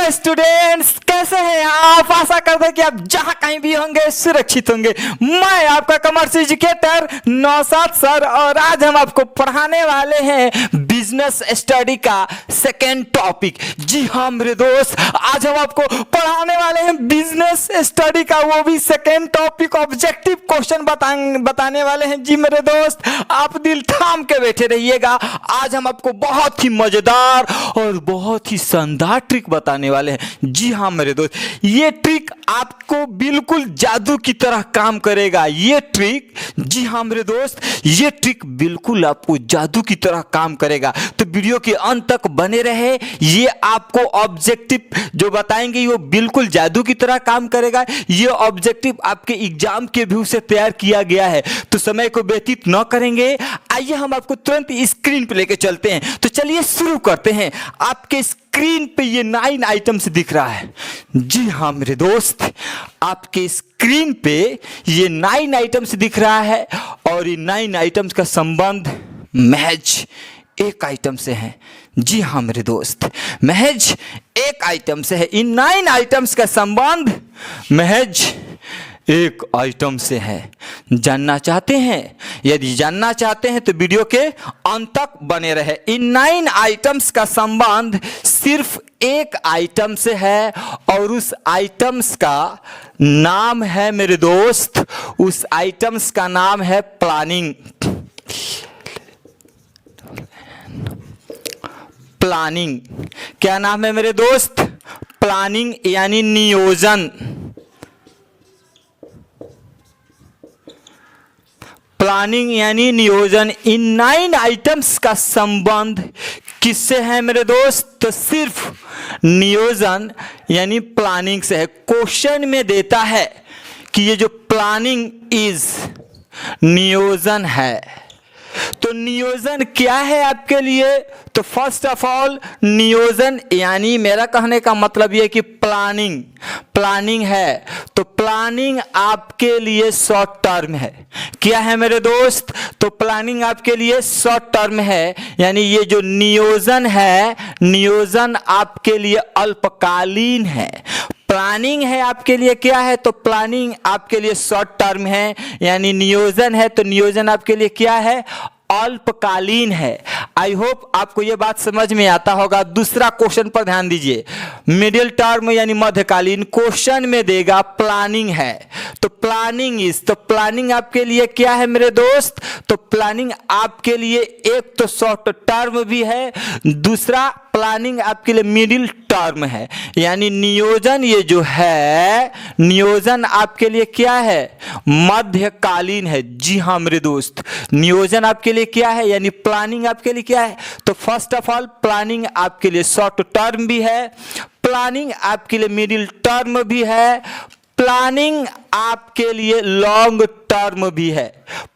Hello students, कैसे हैं आप। आशा करते हैं कि आप जहां कहीं भी होंगे सुरक्षित होंगे। मैं आपका कॉमर्स एजुकेटर नौशाद सर और आज हम आपको पढ़ाने वाले हैं बिजनेस स्टडी का सेकेंड टॉपिक। जी हाँ मेरे दोस्त, आज हम आपको पढ़ाने वाले हैं बिजनेस स्टडी का, वो भी सेकेंड टॉपिक ऑब्जेक्टिव क्वेश्चन बताने वाले हैं। जी मेरे दोस्त, आप दिल थाम के बैठे रहिएगा। आज हम आपको बहुत ही मजेदार और बहुत ही शानदार ट्रिक बताने वाले हैं। जी हाँ मेरे दोस्त, ये ट्रिक आपको बिल्कुल जादू की तरह काम करेगा। ये ट्रिक, जी हाँ मेरे दोस्त, ये ट्रिक बिल्कुल आपको जादू की तरह काम करेगा। तो वीडियो के अंत तक बने रहे। ये आपको ऑब्जेक्टिव जो बताएंगे वो बिल्कुल जादू की तरह काम करेगा। ये ऑब्जेक्टिव आपके एग्जाम के व्यू से तैयार किया गया है। तो समय को व्यतीत न करेंगे, आइए हम आपको तुरंत स्क्रीन पे लेके चलते हैं। तो चलिए शुरू करते हैं। आपके स्क्रीन पे ये 9 आइटम्स दिख रहा है। जी हाँ मेरे दोस्त, आपके स्क्रीन पे ये 9 आइटम्स दिख रहा है और ये 9 आइटम्स का संबंध महज एक आइटम से है। जी हाँ मेरे दोस्त, महज एक आइटम से है। इन 9 आइटम्स का संबंध महज एक आइटम से है। जानना चाहते हैं? यदि जानना चाहते हैं तो वीडियो के अंत तक बने रहे। इन 9 आइटम्स का संबंध सिर्फ एक आइटम से है और उस आइटम्स का नाम है मेरे दोस्त, उस आइटम्स का नाम है प्लानिंग। प्लानिंग क्या नाम है मेरे दोस्त? प्लानिंग यानी नियोजन। प्लानिंग यानी नियोजन। इन 9 आइटम्स का संबंध किससे है मेरे दोस्त? तो सिर्फ नियोजन यानी प्लानिंग से है। क्वेश्चन में देता है कि ये जो प्लानिंग इज नियोजन है। तो नियोजन क्या है आपके लिए? तो फर्स्ट ऑफ ऑल नियोजन यानी मेरा कहने का मतलब ये कि प्लानिंग है। तो प्लानिंग आपके लिए शॉर्ट टर्म है। क्या है मेरे दोस्त? तो प्लानिंग आपके लिए शॉर्ट टर्म है, यानी ये जो नियोजन है, नियोजन आपके लिए अल्पकालीन है। प्लानिंग है आपके लिए क्या है? तो प्लानिंग आपके लिए शॉर्ट टर्म है, यानी नियोजन है तो नियोजन आपके लिए क्या है? अल्पकालीन है। आई होप आपको यह बात समझ में आता होगा। दूसरा क्वेश्चन पर ध्यान दीजिए। मिडिल टर्म यानी मध्यकालीन। क्वेश्चन में देगा प्लानिंग है तो प्लानिंग इज, तो प्लानिंग आपके लिए क्या है मेरे दोस्त? तो प्लानिंग आपके लिए एक तो शॉर्ट टर्म भी है, दूसरा प्लानिंग आपके लिए मिडिल टर्म है, यानी नियोजन ये जो है, नियोजन आपके लिए क्या है? मध्यकालीन है। जी हाँ मेरे दोस्त, नियोजन आपके लिए क्या है? यानी प्लानिंग आपके लिए क्या है? तो फर्स्ट ऑफ ऑल प्लानिंग आपके लिए शॉर्ट टर्म भी है, प्लानिंग आपके लिए मिडिल टर्म भी है, प्लानिंग आपके लिए लॉन्ग टर्म भी है।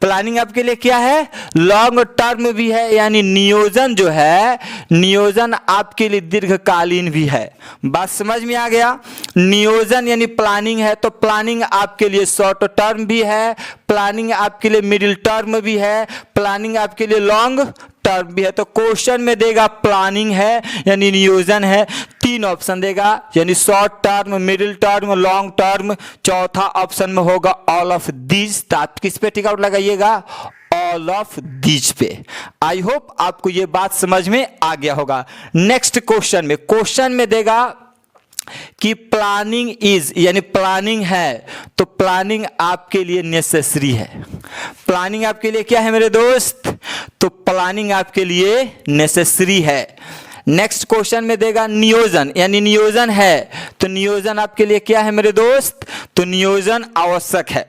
प्लानिंग आपके लिए क्या है? लॉन्ग टर्म भी है, यानी नियोजन जो है, नियोजन आपके लिए दीर्घकालीन भी है। बात समझ में आ गया? नियोजन यानी प्लानिंग है तो प्लानिंग आपके लिए शॉर्ट टर्म भी है, प्लानिंग आपके लिए मिडिल टर्म भी है, प्लानिंग आपके लिए लॉन्ग टर्म भी है। तो क्वेश्चन में देगा प्लानिंग है यानी नियोजन है, 3 ऑप्शन देगा, यानी short term, middle term, long term. चौथा ऑप्शन में होगा ऑल ऑफ दीज। तो आप किस पे टिक आउट लगाइएगा? ऑल ऑफ दीज पे। आई होप आपको ये बात समझ में आ गया होगा। नेक्स्ट क्वेश्चन में देगा कि प्लानिंग इज, यानी प्लानिंग है तो प्लानिंग आपके लिए नेसेसरी है। प्लानिंग आपके लिए क्या है मेरे दोस्त? तो प्लानिंग आपके लिए नेसेसरी है। नेक्स्ट क्वेश्चन में देगा नियोजन, यानी नियोजन है तो नियोजन आपके लिए क्या है मेरे दोस्त? तो नियोजन आवश्यक है।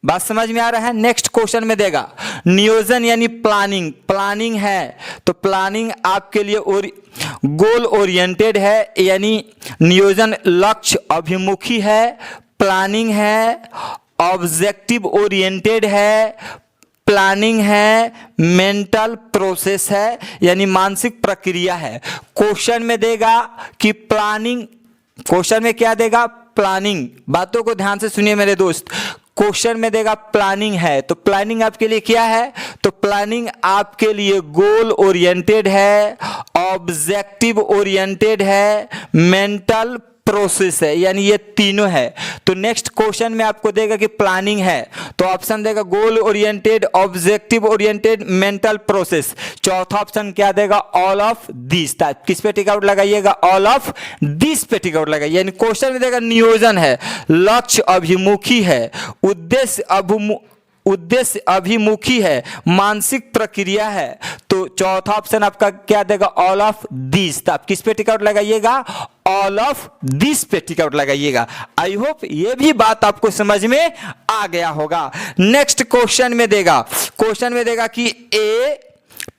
बात समझ में आ रहा है? नेक्स्ट क्वेश्चन में देगा नियोजन यानी प्लानिंग है तो प्लानिंग आपके लिए गोल ओरिएंटेड है, यानी नियोजन लक्ष्य अभिमुखी है। प्लानिंग है ऑब्जेक्टिव ओरिएंटेड है, प्लानिंग है मेंटल प्रोसेस है, यानी मानसिक प्रक्रिया है। क्वेश्चन में देगा कि प्लानिंग, क्वेश्चन में क्या देगा? प्लानिंग। बातों को ध्यान से सुनिए मेरे दोस्त। क्वेश्चन में देगा प्लानिंग है, तो प्लानिंग आपके लिए क्या है? तो प्लानिंग आपके लिए गोल ओरिएंटेड है, ऑब्जेक्टिव ओरिएंटेड है, मेंटल प्रोसेस है, यानी ये तीनों है। तो नेक्स्ट क्वेश्चन में आपको देगा कि प्लानिंग है, तो ऑप्शन देगा goal oriented, objective oriented, mental process. चौथा ऑप्शन क्या देगा? All of this. किस पे टिक आउट लगाइएगा? ऑल ऑफ दिस पे टिक आउट लगाइए। यानी क्वेश्चन में देगा नियोजन है, लक्ष्य अभिमुखी है, उद्देश्य अभिमुखी है, मानसिक प्रक्रिया है। तो चौथा ऑप्शन आपका क्या देगा? All of this. तो आप किस पे टिक आउट लगाइएगा? ऑल ऑफ दिस पे टिक आउट लगाइएगा। आई होप ये भी बात आपको समझ में आ गया होगा। नेक्स्ट क्वेश्चन में देगा कि a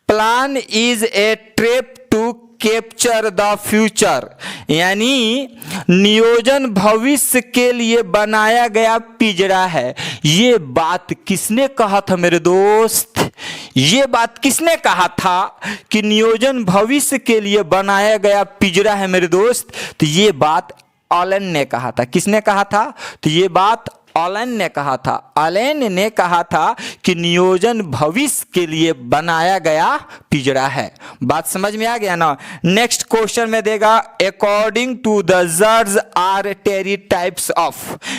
plan is a trip to capture the future, यानी नियोजन भविष्य के लिए बनाया गया पिंजरा है। ये बात किसने कहा था मेरे दोस्त? ये बात किसने कहा था कि नियोजन भविष्य के लिए बनाया गया पिंजरा है मेरे दोस्त? तो ये बात एलन ने कहा था। किसने कहा था? तो ये बात एलन ने कहा था। एलन ने कहा था कि नियोजन भविष्य के लिए बनाया गया पिंजरा है। बात समझ में आ गया ना? नेक्स्ट क्वेश्चन में देगा according to the George R Terry types of,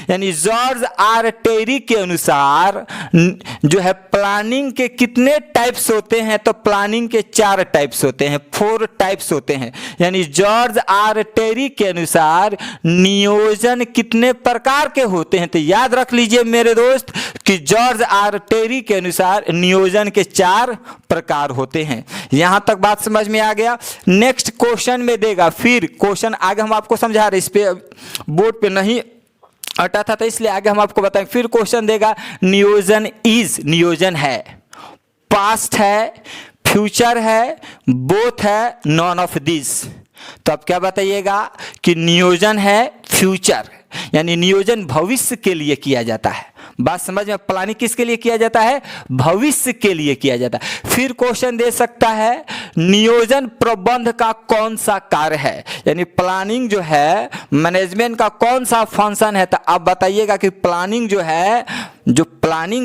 यानी जॉर्ज आर टेरी के अनुसार जो है प्लानिंग के कितने टाइप्स होते हैं? तो प्लानिंग के 4 टाइप्स होते हैं, 4 टाइप्स होते हैं। यानी जॉर्ज आर टेरी के अनुसार नियोजन कितने प्रकार के होते हैं? तो याद रख लीजिए मेरे दोस्त कि जॉर्ज आर टेरी के अनुसार नियोजन के 4 प्रकार होते हैं। यहां तक बात समझ में आ गया। नेक्स्ट क्वेश्चन में देगा, फिर क्वेश्चन आगे हम आपको समझा रहे, इस पे बोर्ड पे नहीं अटा था तो इसलिए आगे हम आपको बताएं। फिर क्वेश्चन देगा नियोजन है, पास्ट है, फ्यूचर है, बोथ है, नॉन ऑफ दिस। तो आप क्या बताइएगा कि नियोजन है फ्यूचर, यानी नियोजन भविष्य के लिए किया जाता है। बात समझ में? प्लानिंग किसके लिए किया जाता है? भविष्य के लिए किया जाता है। फिर क्वेश्चन दे सकता है नियोजन प्रबंध का कौन सा कार्य है, यानी प्लानिंग जो है मैनेजमेंट का कौन सा फंक्शन है? तो आप बताइएगा कि प्लानिंग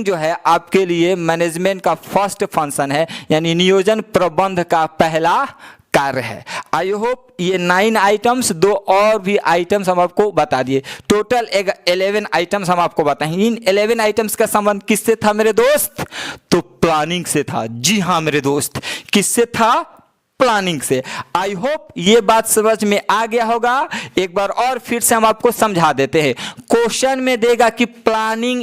जो है आपके लिए मैनेजमेंट का फर्स्ट फंक्शन है, यानी नियोजन प्रबंध का पहला कार्य है। आई होप ये 9 आइटम्स, 2 और भी आइटम्स हम आपको बता दिए। टोटल 11 आइटम्स हम आपको बताएं। इन 11 आइटम्स का संबंध किससे था मेरे दोस्त? तो प्लानिंग से था। जी हाँ मेरे दोस्त, किससे था? प्लानिंग से। आई होप ये बात समझ में आ गया होगा। एक बार और फिर से हम आपको समझा देते हैं। क्वेश्चन में देगा कि प्लानिंग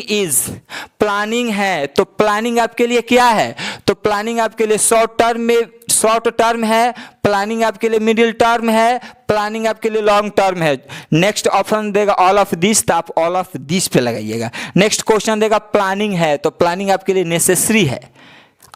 है, तो प्लानिंग आपके लिए क्या है? तो प्लानिंग आपके लिए शॉर्ट टर्म है, प्लानिंग आपके लिए मिडिल टर्म है, प्लानिंग आपके लिए लॉन्ग टर्म है। नेक्स्ट ऑप्शन देगा ऑल ऑफ दिस, तो आप ऑल ऑफ दिस पे लगाइएगा। नेक्स्ट क्वेश्चन देगा प्लानिंग है, तो प्लानिंग आपके लिए नेसेसरी है,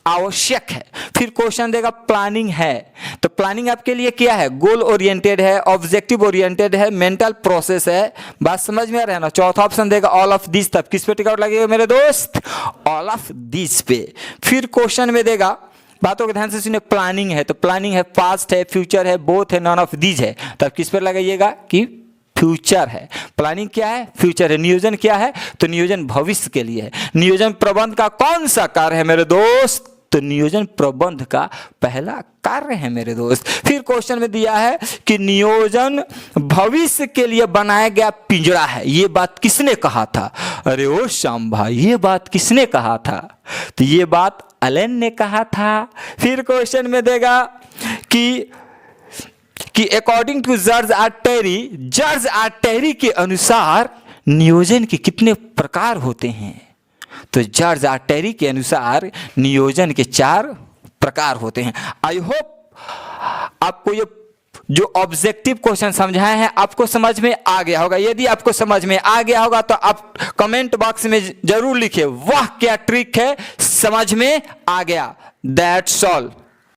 आवश्यक है। फिर क्वेश्चन देगा प्लानिंग है, तो प्लानिंग आपके लिए क्या है? गोल ओरिएंटेड है, ऑब्जेक्टिव ओरिएंटेड है, मेंटल प्रोसेस है। बात समझ में आ रहा है ना? चौथा ऑप्शन देगा ऑल ऑफ दिस। तब किस पे टिक आउट लगेगा मेरे दोस्त? ऑल ऑफ दिस पे। फिर क्वेश्चन में देगा, बातों को ध्यान से सुनिए, प्लानिंग है, तो प्लानिंग है, पास्ट है, फ्यूचर है, बोथ है, नॉन ऑफ दीज है। तब किस पर लगाइएगा कि फ्यूचर है। प्लानिंग क्या है? फ्यूचर है। नियोजन क्या है? तो नियोजन भविष्य के लिए है। नियोजन प्रबंध का कौन सा कार्य है मेरे दोस्त? तो नियोजन प्रबंध का पहला कार्य है मेरे दोस्त। फिर क्वेश्चन में दिया है कि नियोजन भविष्य के लिए बनाया गया पिंजरा है। ये बात किसने कहा था? अरे ओ श्याम भाई, ये बात किसने कहा था? तो ये बात एलन ने कहा था। फिर क्वेश्चन में देगा कि according to George R Terry के अनुसार नियोजन के कितने प्रकार होते हैं? तो जॉर्ज आर टेरी के अनुसार नियोजन के 4 प्रकार होते हैं। आई होप आपको ये जो ऑब्जेक्टिव क्वेश्चन समझाए हैं आपको समझ में आ गया होगा। यदि आपको समझ में आ गया होगा तो आप कमेंट बॉक्स में जरूर लिखिए, वाह क्या ट्रिक है, समझ में आ गया। That's all.